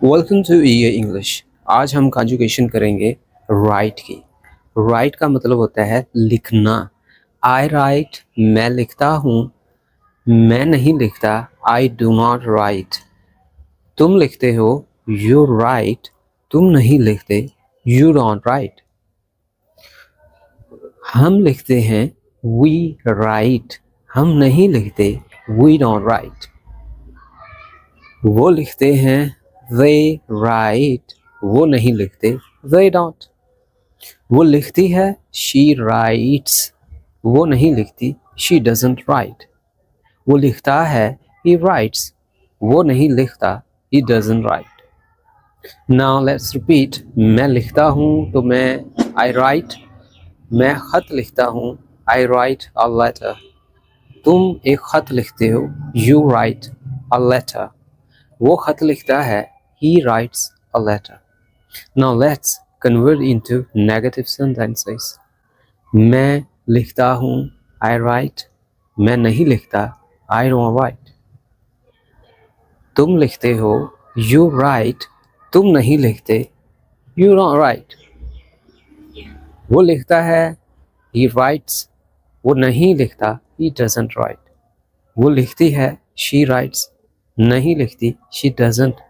Welcome to EA English. आज हम conjugation करेंगे राइट की। राइट का मतलब होता है लिखना। आई राइट, मैं लिखता हूँ। मैं नहीं लिखता, आई डू नॉट राइट। तुम लिखते हो, यू राइट। तुम नहीं लिखते, यू डोंट राइट। हम लिखते हैं, वी राइट। हम नहीं लिखते, वी डोंट राइट। वो लिखते हैं, they write। वो नहीं लिखते, they don't। वो लिखती है, she writes। वो नहीं लिखती, she doesn't write। वो लिखता है, he writes। वो नहीं लिखता, he doesn't write। Now let's repeat। मैं लिखता हूँ तो मैं I write। मैं खत लिखता हूँ, I write a letter। तुम एक खत लिखते हो, you write a letter। वो खत लिखता है, he writes a letter। Now let's convert into negative sentences। मैं लिखता हूँ, I write। मैं नहीं लिखता, I don't write। तुम लिखते हो, you write। तुम नहीं लिखते, you don't write। वो लिखता है, he writes। वो नहीं लिखता, he doesn't write। वो लिखती है, she writes। नहीं लिखती, she doesn't।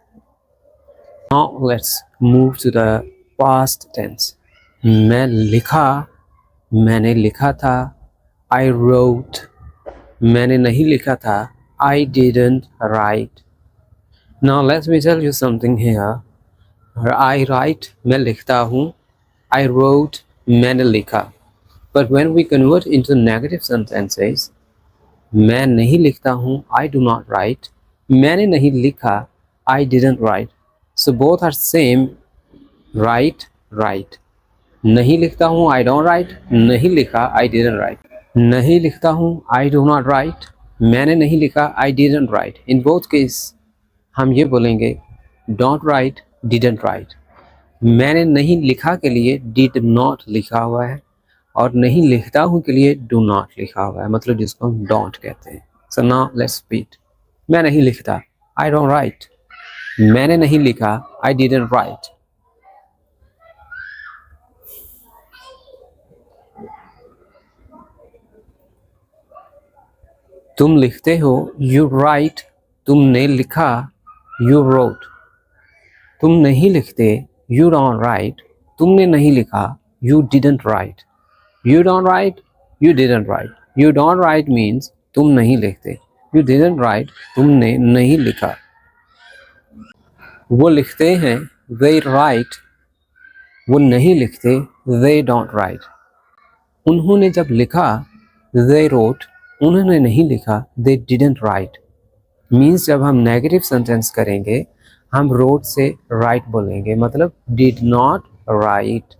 Now let's move to the past tense। मैं लिखा, मैंने लिखा था, I wrote। मैंने नहीं लिखा था, I didn't write। Now let me tell you something here। I write, मैं लिखता हूँ, I wrote, मैंने लिखा। But when we convert into negative sentences, मैं नहीं लिखता हूँ, I do not write। मैंने नहीं लिखा, I didn't write। So both are same, write, write। नहीं लिखता हूँ, I don't write। नहीं लिखा, I didn't write। नहीं लिखता हूँ, I do not write। मैंने नहीं लिखा, I didn't write। In both case हम ये बोलेंगे don't write, didn't write। मैंने नहीं लिखा के लिए did not लिखा हुआ है और नहीं लिखता हूँ के लिए do not लिखा हुआ है, मतलब जिसको हम don't कहते हैं। So now let's repeat। मैं नहीं लिखता, I don't write। मैंने नहीं लिखा, I didn't write। तुम लिखते हो, you write। तुमने लिखा, you wrote। तुम नहीं लिखते, you don't write। तुमने नहीं लिखा, you didn't write। You don't write, you didn't write। You don't write means तुम नहीं लिखते। You didn't write, तुमने नहीं लिखा। वो लिखते हैं, they write। वो नहीं लिखते, they don't write। उन्होंने जब लिखा, they wrote। उन्होंने नहीं लिखा, they didn't write। मीन्स जब हम नेगेटिव सेंटेंस करेंगे, हम wrote से write बोलेंगे, मतलब did not write।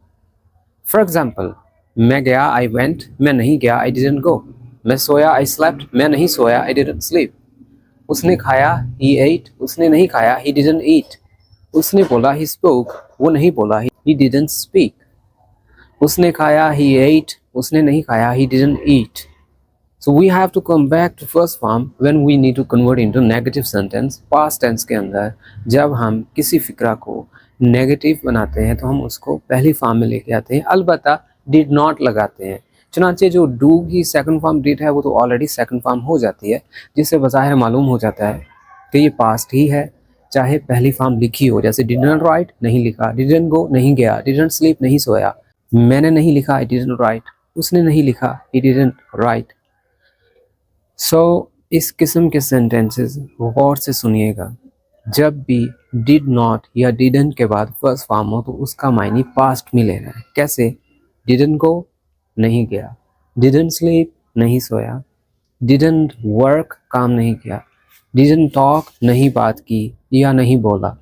For example, मैं गया, I went। मैं नहीं गया, I didn't go। मैं सोया, I slept। मैं नहीं सोया, I didn't sleep। उसने खाया, he ate। उसने नहीं खाया, he didn't eat। उसने बोला, he spoke। वो नहीं बोला, he didn't speak। उसने खाया, he ate। उसने नहीं खाया, he didn't eat। So we have to come back to first form when we need to convert into negative sentence। past tense के अंदर जब हम किसी फिक्रा को नेगेटिव बनाते हैं तो हम उसको पहली फॉर्म में लेके आते हैं, अलबत्ता did not लगाते हैं। चुनांचे जो do की सेकंड फॉर्म did है वो तो ऑलरेडी सेकंड फॉर्म हो जाती है, जिससे बज़ाहिर मालूम हो जाता है कि ये पास्ट ही है, चाहे पहली फॉर्म लिखी हो। जैसे didn't write, नहीं लिखा। didn't go, नहीं गया। didn't sleep, नहीं सोया। मैंने नहीं लिखा, I didn't write। उसने नहीं लिखा, he didn't write। सो इस किस्म के सेंटेंसेस गौर से सुनिएगा। जब भी डिड नॉट या डिडंट के बाद फर्स्ट फॉर्म हो तो उसका मायने पास्ट में ले रहा है। कैसे? डिडंट गो, नहीं गया। डिडंट स्लीप, नहीं सोया। डिडंट वर्क, काम नहीं किया। डिडंट टॉक, नहीं बात की या नहीं बोला।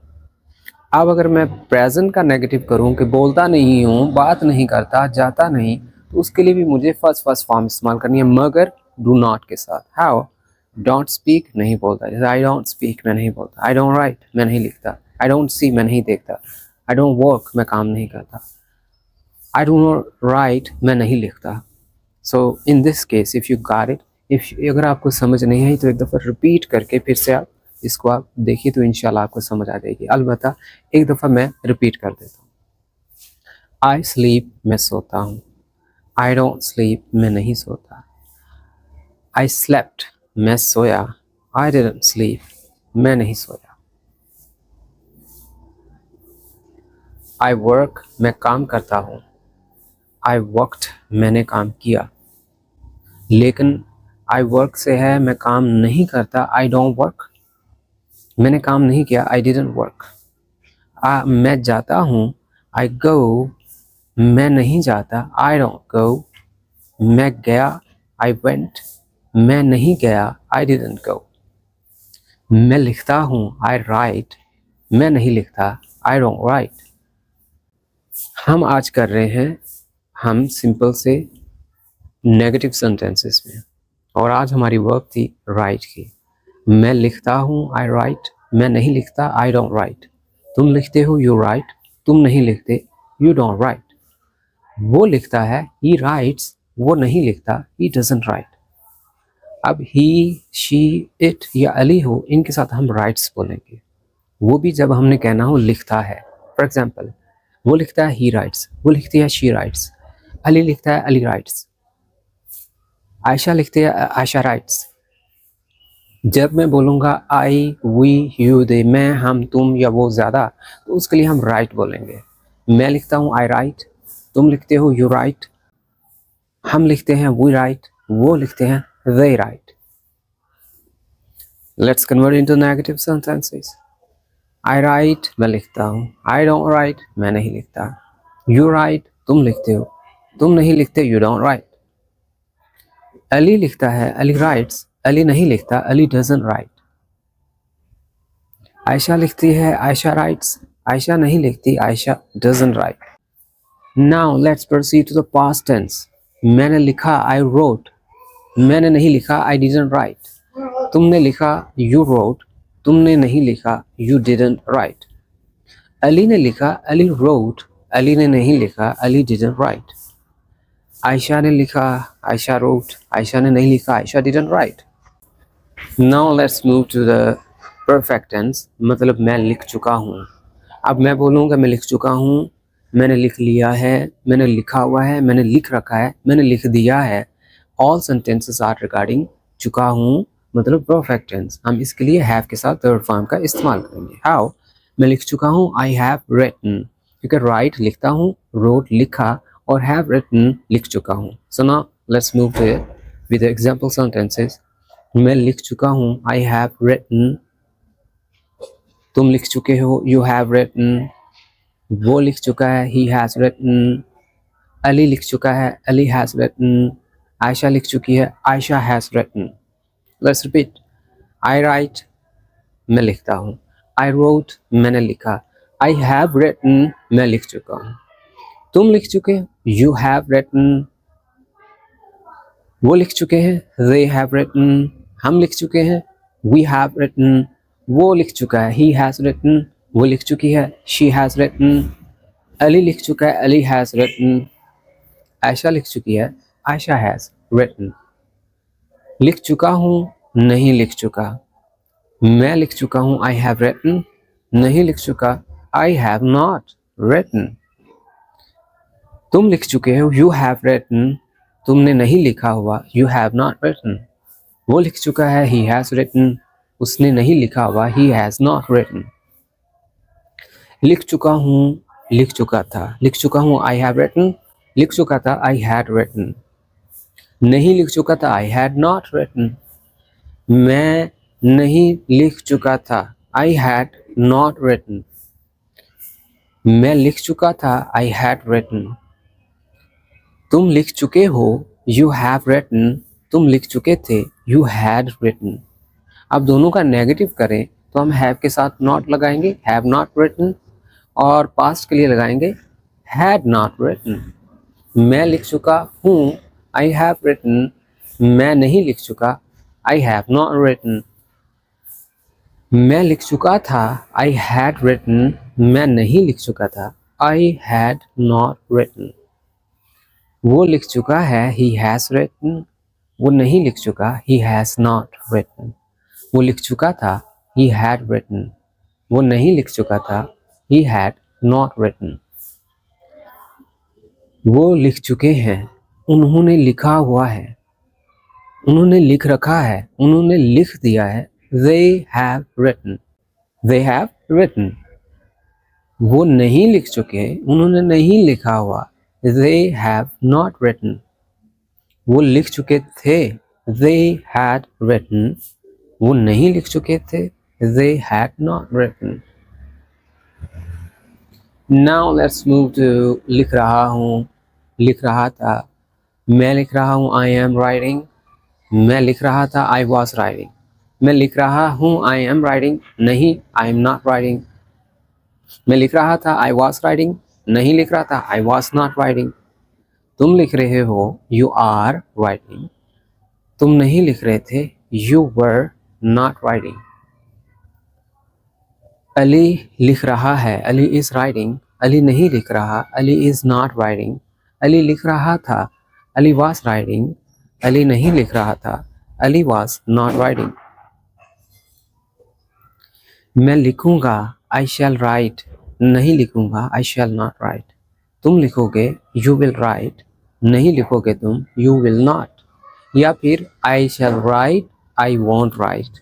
अब अगर मैं प्रेजेंट का नेगेटिव करूं कि बोलता नहीं हूं, बात नहीं करता, जाता नहीं, तो उसके लिए भी मुझे फर्स्ट फॉर्म इस्तेमाल करनी है, मगर डू नॉट के साथ। हाउ? डोंट स्पीक, नहीं बोलता। जैसे आई डोंट स्पीक, मैं नहीं बोलता। आई डोंट राइट, मैं नहीं लिखता। आई डोंट सी, मैं नहीं देखता। आई डोंट वर्क, मैं काम नहीं करता। आई डू नॉट राइट, मैं नहीं लिखता। So in this case if you got it, अगर आपको समझ नहीं आई तो एक दफ़ा रिपीट करके फिर से आप इसको आप देखिए तो इंशाल्लाह आपको समझ आ जाएगी। अलबत्ता एक दफ़ा मैं रिपीट कर देता हूँ। आई स्लीप, मैं सोता हूँ। आई डोंट स्लीप, मैं नहीं सोता। आई स्लेप्ट, मैं सोया। आई डिडंट स्लीप, मैं नहीं सोया। आई वर्क, मैं काम करता हूँ। आई वर्कड, मैंने काम किया। लेकिन आई वर्क से है मैं काम नहीं करता। आई डोंट वर्क, मैंने काम नहीं किया। I didn't work. मैं जाता हूँ। आई गो, मैं नहीं जाता। आई डोंट गो, मैं गया। आई वेंट, मैं नहीं गया। I didn't go. मैं लिखता हूँ। आई राइट, मैं नहीं लिखता। I don't write. हम आज कर रहे हैं हम सिंपल से नेगेटिव सेंटेंसेस में, और आज हमारी वर्क थी राइट की। मैं लिखता हूँ, आई राइट। मैं नहीं लिखता, आई डोंट राइट। तुम लिखते हो, यू राइट। तुम नहीं लिखते, यू डोंट राइट। वो लिखता है, ही राइट्स। वो नहीं लिखता, ही डजंट राइट। अब ही, शी, इट या अली हो, इनके साथ हम राइट्स बोलेंगे। वो भी जब हमने कहना हो लिखता है। फॉर एग्जाम्पल, वो लिखता है, ही राइट्स। वो लिखती है, शी राइट्स। अली लिखता है, अली राइट्स। आयशा लिखती है, आयशा राइट्स। जब मैं बोलूँगा आई, वी, यू, दे, मैं, हम, तुम या वो ज़्यादा, तो उसके लिए हम राइट बोलेंगे। मैं लिखता हूँ, आई राइट। तुम लिखते हो, यू राइट। हम लिखते हैं, वी राइट। वो लिखते हैं, they right. Let's convert into negative sentences. I write, मैं लिखता हूँ। आई डोंट राइट, मैं नहीं लिखता। यू राइट, तुम लिखते हो। तुम नहीं लिखते, यू डोंट राइट। अली लिखता है, अली राइट्स। अली नहीं लिखता, अली डजंट राइट। आयशा लिखती है, आयशा राइट्स। आयशा नहीं लिखती, Ayesha doesn't write. Now let's proceed to the past tense. मैंने लिखा, आई रोट। मैंने नहीं लिखा, आई डिडंट राइट। तुमने लिखा, यू रोट। तुमने नहीं लिखा, यू डिडंट राइट। अली ने लिखा, अली रोट। अली ने नहीं लिखा, अली डिडंट राइट। आयशा ने लिखा, आयशा रोट। आयशा ने नहीं लिखा, Ayesha didn't write. Now let's move to the perfect tense, मतलब मैं लिख चुका हूँ। अब मैं बोलूँगा मैं लिख चुका हूँ, मैंने लिख लिया है, मैंने लिखा हुआ है, मैंने लिख रखा है, मैंने लिख दिया है। ऑल सेंटेंसेस आर रिगार्डिंग चुका हूँ, मतलब परफेक्ट टेंस। हम इसके लिए हैव के साथ थर्ड फॉर्म का इस्तेमाल करेंगे। हाउ, मैं लिख चुका हूँ, आई हैव रिटन, क्योंकि राइट लिखता हूँ, रोट लिखा, और हैव रिटन लिख चुका हूँ। So now let's move to it with example sentences. मैं लिख चुका हूँ, आई हैव रिटन। तुम लिख चुके हो, यू हैव रिटन। वो लिख चुका है, ही हैज रिटन। अली लिख चुका है, अली हैज रिटन। आयशा लिख चुकी है, Ayesha has written. Let's repeat. I write, मैं लिखता हूँ। आई रोट, मैंने लिखा। आई हैव रिटन, मैं लिख चुका हूँ। तुम लिख चुके हो, यू हैव रिटन। वो लिख चुके हैं, they have written। हम लिख चुके हैं, we have written। वो लिख चुका है, he has written। वो लिख चुकी है, she has written। अली लिख चुका है, अली has written। आयशा लिख चुकी है, आयशा has written। लिख चुका हूँ, नहीं लिख चुका। मैं लिख चुका हूँ, I have written। नहीं लिख चुका, I have not written। तुम लिख चुके हो, you have written। तुमने नहीं लिखा हुआ, you have not written। वो लिख चुका है, he has written। उसने नहीं लिखा हुआ, he has not written। लिख चुका हूँ, लिख चुका था। लिख चुका हूँ, I have written। लिख चुका था, I had written। नहीं लिख चुका था, I had not written। मैं नहीं लिख चुका था, I had not written। मैं लिख चुका था, I had written। तुम लिख चुके हो, you have written। तुम लिख चुके थे, you had written। अब दोनों का नेगेटिव करें तो हम हैव के साथ नॉट लगाएंगे, हैव नॉट रिटन, और पास्ट के लिए लगाएंगे हैड नॉट रिटन। मैं लिख चुका हूँ, आई हैव रिटन। मैं नहीं लिख चुका, आई हैव नॉट रिटन। मैं लिख चुका था, आई हैड रिटन। मैं नहीं लिख चुका था, आई हैड नॉट रिटन। वो लिख चुका है, ही हैज रिटन। वो नहीं लिख चुका, ही हैज नॉट रिटन। वो लिख चुका था, he had written. वो नहीं लिख चुका था, he had not written. वो लिख चुके हैं, उन्होंने लिखा हुआ है, उन्होंने लिख रखा है, उन्होंने लिख दिया है, they have written. They have written. वो नहीं लिख चुके, उन्होंने नहीं लिखा हुआ, they have not written. वो लिख चुके थे, they had written. वो नहीं लिख चुके थे, they had not written. Now let's move to लिख रहा हूँ, लिख रहा था, मैं लिख रहा हूँ, I am writing. मैं लिख रहा था, I was writing. मैं लिख रहा हूँ, I am writing. नहीं, I am not writing. मैं लिख रहा था, I was writing. नहीं लिख रहा था, I was not writing. तुम लिख रहे हो, you are writing. तुम नहीं लिख रहे थे, you were not writing. Ali लिख रहा है, अली is writing. अली नहीं लिख रहा, Ali is not writing. Ali लिख रहा था, अली was writing. अली नहीं लिख रहा था, अली was not writing. मैं लिखूंगा, I shall write. नहीं लिखूंगा, I shall not write. तुम लिखोगे, you will write. नहीं लिखोगे तुम, you will not. या फिर I shall write, I won't write.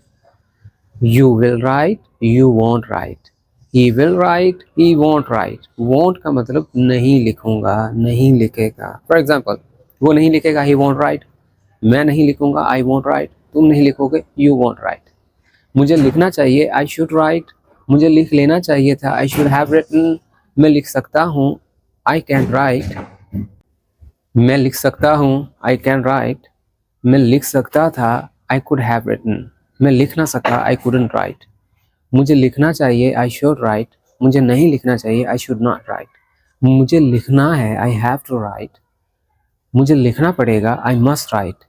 You will write, you won't write. He will write, he won't write. Won't का मतलब नहीं लिखूंगा, नहीं लिखेगा. For example, वो नहीं लिखेगा, he won't write. मैं नहीं लिखूंगा, I won't write. तुम नहीं लिखोगे, you won't write. मुझे लिखना चाहिए, I should write. मुझे लिख लेना चाहिए था, I should have written. मैं लिख सकता हूँ, I can write. मैं लिख सकता हूँ, I can write. मैं लिख सकता था, I could have written. मैं लिख ना सका, I couldn't write. मुझे लिखना चाहिए, I should write. मुझे नहीं लिखना चाहिए, I should not write. मुझे लिखना है, I have to write. मुझे लिखना पड़ेगा, I must write.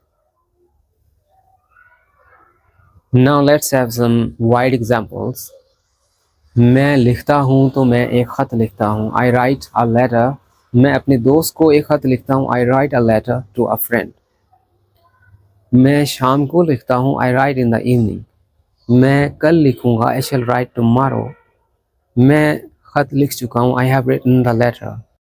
Now let's have some wide examples. मैं लिखता हूँ तो मैं एक ख़त लिखता हूँ, I write a letter. मैं अपने दोस्त को एक ख़त लिखता हूँ, I write a letter to a friend. मैं शाम को लिखता हूँ, I write in the evening. मैं कल लिखूँगा, I shall write tomorrow. मैं ख़त लिख चुका हूँ, I have written the letter.